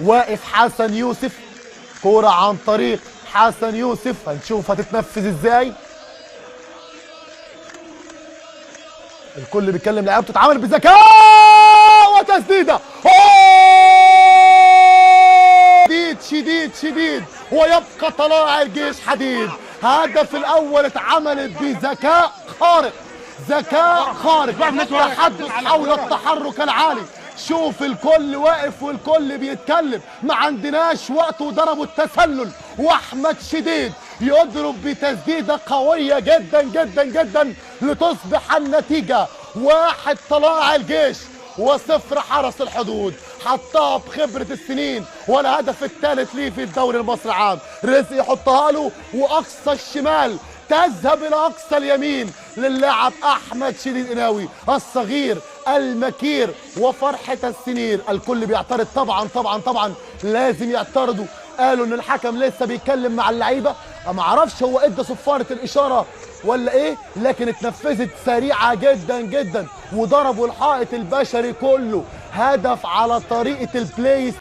واقف حسن يوسف، كرة عن طريق حسن يوسف، هنشوف هتتنفذ ازاي. الكل بيتكلم، لعيبته تتعامل بذكاء وتسديده شديد شديد شديد، ويبقى طلائع الجيش حديد. هدف الاول اتعملت بذكاء خارق، ذكاء خارق، تحدث حول التحرك العالي. شوف الكل واقف والكل بيتكلم، ما عندناش وقت، وضربوا التسلل، واحمد شديد يضرب بتسديده قويه جدا جدا جدا لتصبح النتيجه 1 طلائع الجيش و0 حرس الحدود. حطها بخبره السنين، والهدف الثالث ليه في الدوري المصري العام. رزق يحطها له، واقصى الشمال تذهب الى اقصى اليمين للاعب احمد شديد قناوي الصغير المكير وفرحه السنين. الكل بيعترض طبعا طبعا طبعا، لازم يعترضوا. قالوا ان الحكم لسه بيتكلم مع اللعيبه، ما اعرفش هو ادى صفاره الاشاره ولا ايه، لكن اتنفذت سريعه جدا جدا، وضربوا الحائط البشري كله. هدف على طريقه البلاي